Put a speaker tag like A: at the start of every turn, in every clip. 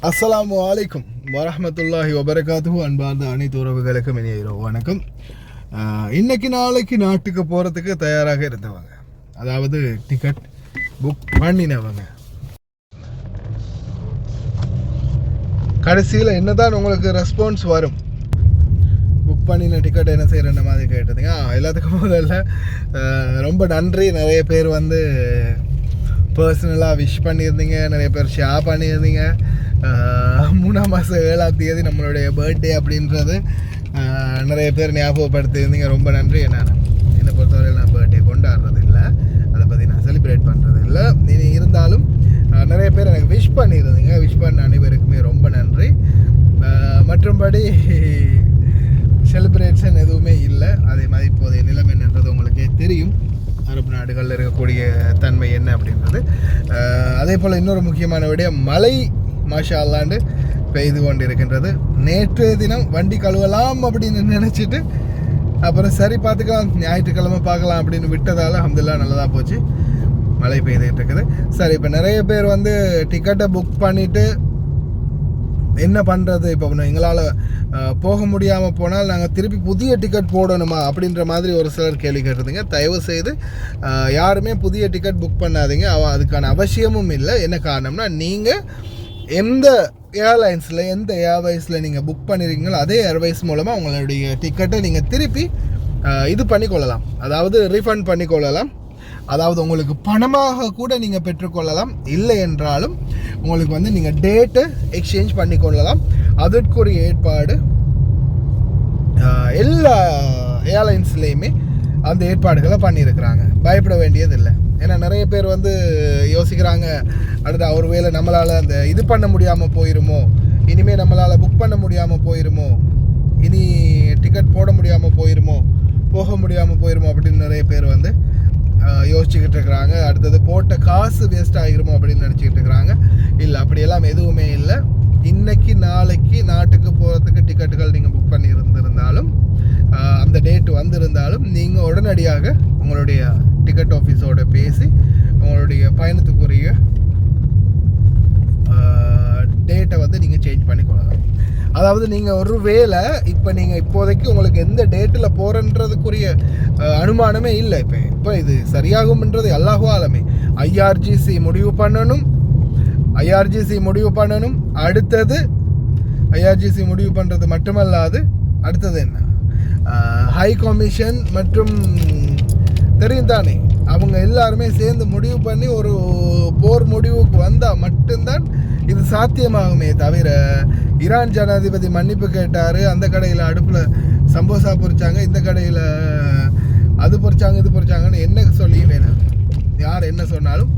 A: அஸ்ஸலாமு அலைக்கும் வரஹ்மத்துல்லாஹி வபரகாத்துஹு. அன்பார்ந்த அனைத்து உறவுகளுக்கும் இனிய இரவு வணக்கம். இன்னைக்கு நாளைக்கு நாட்டுக்கு போகிறதுக்கு தயாராக இருந்தவங்க, அதாவது டிக்கெட் புக் பண்ணினவங்க, கடைசியில் என்னதான் உங்களுக்கு ரெஸ்பான்ஸ் வரும்? புக் பண்ணின டிக்கெட் என்ன செய்கிறன்ற மாதிரி கேட்டதுங்க. எல்லாத்துக்கும் முதல்ல ரொம்ப நன்றி. நிறைய பேர் வந்து பர்சனலாக விஷ் பண்ணியிருந்தீங்க, நிறைய பேர் ஷேர் பண்ணியிருந்தீங்க. 3ஆம் மாதம் 7ஆம் தேதி நம்மளுடைய பர்த்டே அப்படின்றது நிறைய பேர் ஞாபகப்படுத்தியிருந்தீங்க. ரொம்ப நன்றி. என்னை பொறுத்தவரையில் நான் பர்த்டே கொண்டாடுறது இல்லை, அதை பற்றி நான் செலிப்ரேட் பண்ணுறது இல்லை. இனி இருந்தாலும் நிறைய பேர் எனக்கு விஷ் பண்ணியிருந்தீங்க. விஷ் பண்ண அனைவருக்குமே ரொம்ப நன்றி. மற்றும்படி செலிப்ரேஷன் எதுவுமே இல்லை. அதே மாதிரி இப்போதைய நிலைமை என்னன்றது உங்களுக்கே தெரியும். அரபு நாடுகளில் இருக்கக்கூடிய தன்மை என்ன அப்படின்றது. அதே போல் இன்னொரு முக்கியமான விடயம், மழை மாஷா அல்லாண்டு பெய்து கொண்டு இருக்கின்றது. நேற்றைய தினம் வண்டி கழுவலாம் அப்படின்னு நினச்சிட்டு அப்புறம் சரி பார்த்துக்கலாம், ஞாயிற்றுக்கிழமை பார்க்கலாம் அப்படின்னு விட்டதால் அல்ஹம்துலில்லாஹ் நல்லதாக போச்சு. மழை பெய்துகிட்டு இருக்குது. சரி, இப்போ நிறைய பேர் வந்து டிக்கெட்டை புக் பண்ணிவிட்டு என்ன பண்ணுறது, இப்போ எங்களால் போக முடியாமல் போனால் நாங்கள் திருப்பி புதிய டிக்கெட் போடணுமா அப்படின்ற மாதிரி ஒரு சிலர் கேள்வி கேட்டிருந்தீங்க. தயவு செய்து யாருமே புதிய டிக்கெட் புக் பண்ணாதீங்க. அதுக்கான அவசியமும் இல்லை. என்ன காரணம்னா, நீங்கள் எந்த ஏர்லைன்ஸில் எந்த ஏர்வைஸில் நீங்கள் புக் பண்ணியிருக்கீங்களோ அதே ஏர்வைஸ் மூலமாக உங்களுடைய டிக்கெட்டை நீங்கள் திருப்பி இது பண்ணிக்கொள்ளலாம், அதாவது ரீஃபண்ட் பண்ணிக்கொள்ளலாம். அதாவது உங்களுக்கு பணமாக கூட நீங்கள் பெற்றுக்கொள்ளலாம். இல்லை என்றாலும் உங்களுக்கு வந்து நீங்கள் டேட்டை எக்ஸ்சேஞ்ச் பண்ணிக்கொள்ளலாம். அதற்குரிய ஏற்பாடு எல்லா ஏர்லைன்ஸ்லேயுமே அந்த ஏற்பாடுகளை பண்ணியிருக்கிறாங்க. பயப்பட வேண்டியதில்லை. ஏன்னா நிறைய பேர் வந்து யோசிக்கிறாங்க, அடுத்து ஒரு வேளை நம்மளால் அந்த இது பண்ண முடியாமல் போயிருமோ, இனிமேல் நம்மளால் புக் பண்ண முடியாமல் போயிருமோ, இனி டிக்கெட் போட முடியாமல் போயிருமோ, போக முடியாமல் போயிருமோ அப்படின்னு நிறைய பேர் வந்து யோசிச்சுக்கிட்டு இருக்கிறாங்க. அடுத்தது போட்ட காசு வேஸ்ட் ஆகிருமோ அப்படின்னு நினச்சிக்கிட்டு இருக்கிறாங்க. இல்லை, அப்படியெல்லாம் எதுவுமே இல்லை. இன்னைக்கு நாளைக்கு நாட்டுக்கு போகிறதுக்கு டிக்கெட்டுகள் நீங்கள் புக் பண்ணி இருந்திருந்தாலும், அந்த டேட்டு வந்திருந்தாலும், நீங்கள் உடனடியாக உங்களுடைய டிக்கெட் ஆஃபீஸோடு பேசி உங்களுடைய பயணத்துக்குரிய டேட்டை வந்து நீங்கள் சேஞ்ச் பண்ணி கொள்ளலாம். அதாவது நீங்கள் ஒரு வேளை இப்போ நீங்கள் இப்போதைக்கு உங்களுக்கு எந்த டேட்டில் போகிறன்றதுக்குரிய அனுமானமே இல்லை. இப்போ இது சரியாகும்ன்றது அல்லாஹு ஆலமே. ஐஆர்ஜிசி முடிவு பண்ணணும். அடுத்தது ஐஆர்ஜிசி முடிவு பண்ணுறது மட்டுமல்லாது, அடுத்தது என்ன, ஹை கமிஷன் மற்றும் தெரியும் தானே, அவங்க எல்லாருமே சேர்ந்து முடிவு பண்ணி ஒரு போர் முடிவுக்கு வந்தால் மட்டும்தான் இது சாத்தியமாகுமே தவிர, ஈரான் ஜனாதிபதி மன்னிப்பு கேட்டார், அந்த கடையில் அடுப்பில் சம்போசா பொரிச்சாங்க, இந்த கடையில் அது பொரிச்சாங்க, இது பொரிச்சாங்கன்னு என்ன சொல்லியும் வேணும். யார் என்ன சொன்னாலும்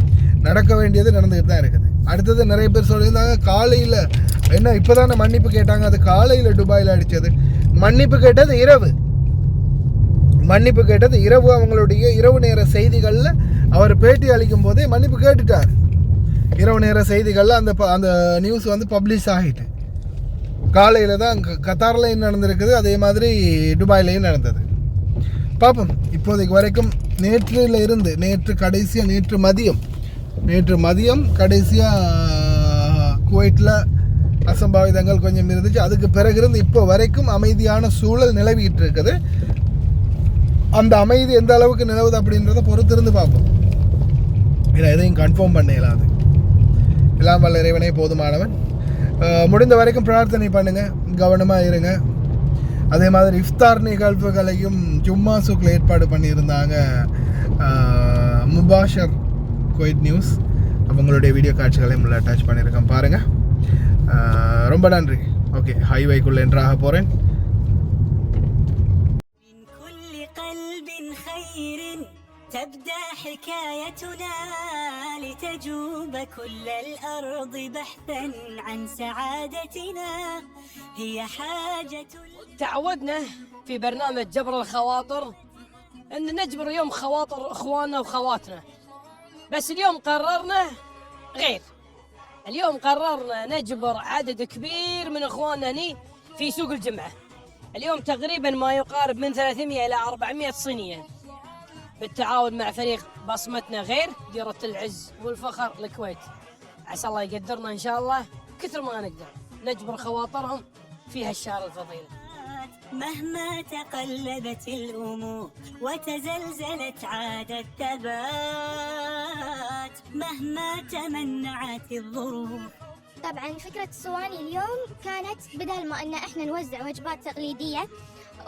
A: நடக்க வேண்டியது நடந்துக்கிட்டு தான் இருக்குது. அடுத்தது நிறைய பேர் சொல்லியிருந்தாங்க, காலையில் என்ன இப்போ தானே மன்னிப்பு கேட்டாங்க, அது காலையில் துபாயில் அடித்தது. மன்னிப்பு கேட்டது இரவு. அவங்களுடைய இரவு நேர செய்திகளில் அவர் பேட்டி அளிக்கும் போதே மன்னிப்பு கேட்டுட்டார். இரவு நேர செய்திகளில் அந்த நியூஸ் வந்து பப்ளிஷ் ஆகிட்டு, காலையில் தான் கத்தார்லையும் நடந்திருக்குது, அதே மாதிரி துபாயிலையும் நடந்தது. பார்ப்போம். இப்போதைக்கு வரைக்கும் நேற்று மதியம் கடைசியாக குவைட்டில் அசம்பாவிதங்கள் கொஞ்சம் இருந்துச்சு. அதுக்கு பிறகு இருந்து இப்போ வரைக்கும் அமைதியான சூழல் நிலவிட்டு இருக்குது. அந்த அமைதி எந்த அளவுக்கு நிலவுது அப்படின்றத பொறுத்திருந்து பார்ப்போம். இல்லை, எதையும் கன்ஃபார்ம் பண்ண இயலாது. எல்லாம் வல்ல இறைவனே போதுமானவன். முடிந்த வரைக்கும் பிரார்த்தனை பண்ணுங்கள், கவனமாக இருங்க. அதே மாதிரி இஃப்தார் நிகழ்வுகளையும் ஜும்மா சூக்கில் ஏற்பாடு பண்ணியிருந்தாங்க முபாஷர் குவைட் நியூஸ். அவங்களுடைய வீடியோ காட்சிகளையும் உள்ள அட்டாச் பண்ணியிருக்கேன், பாருங்கள். ரொம்ப நன்றி. ஓகே, ஹைவேக்குள்ளே என்ட்ராக போகிறேன்.
B: تبدأ حكايتنا لتجوب كل الأرض بحثا عن سعادتنا هي حاجة.
C: تعودنا في برنامج جبر الخواطر أن نجبر اليوم خواطر إخواننا وخواتنا، بس اليوم قررنا غير. اليوم قررنا نجبر عدد كبير من إخواننا هني في سوق الجمعة. اليوم تقريبا ما يقارب من 300 إلى 400 صينية بالتعاون مع فريق بصمتنا غير ديرة العز والفخر الكويت. عسى الله يقدرنا إن شاء الله كثر ما نقدر نجبر خواطرهم في هالشهر الفضيل.
B: مهما تقلبت الأمور وتزلزلت عاد الثبات، مهما تمنعت الظروف.
D: طبعا فكرة الصواني اليوم كانت بدل ما ان احنا نوزع وجبات تقليدية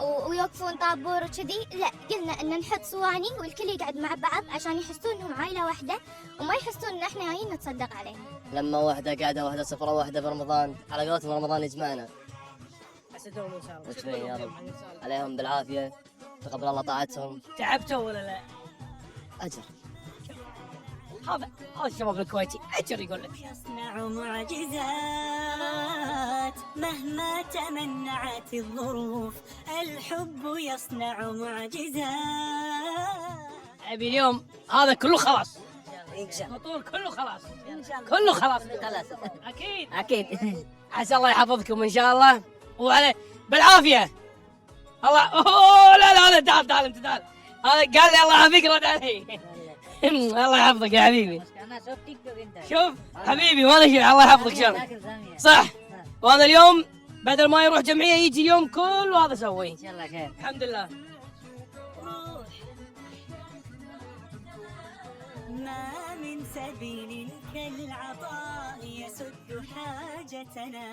D: ويوقفون طابور وكذي، لا قلنا ان نحط صواني والكل يقعد مع بعض عشان يحسون انهم عائلة واحدة وما يحسون ان احنا جايين نتصدق عليهم.
E: لما واحدة قاعدة واحدة سفرة واحدة برمضان، على قولتهم رمضان يجمعنا.
C: اسدهم ان شاء الله.
E: وشفين يا رب عليهم بالعافية، تقبل الله طاعتهم.
C: تعبتوا ولا لا؟
E: أجر.
C: هذا الشباب الكويتي اجر يقول لك.
B: يصنع معجزات مهما تمنعت الظروف، الحب يصنع معجزات.
C: ابي اليوم هذا كله خلاص. فطور كله خلاص. كله خلاص. اكيد
E: أكيد.
C: عسى الله يحفظكم ان شاء الله وعلى بالعافيه. الله اوه لا هذا تعال انت تعال. هذا قال لي الله يعافيك رد علي. الله يحفظك يا حبيبي. شوف حبيبي وانا شوف الله يحفظك شلون. صح. وانا اليوم بدل ما يروح جمعيه يجي اليوم كله هذا اسويه.
E: إن شاء الله خير.
C: الحمد لله.
B: ما من سبيل كالعطاء يسد حاجتنا.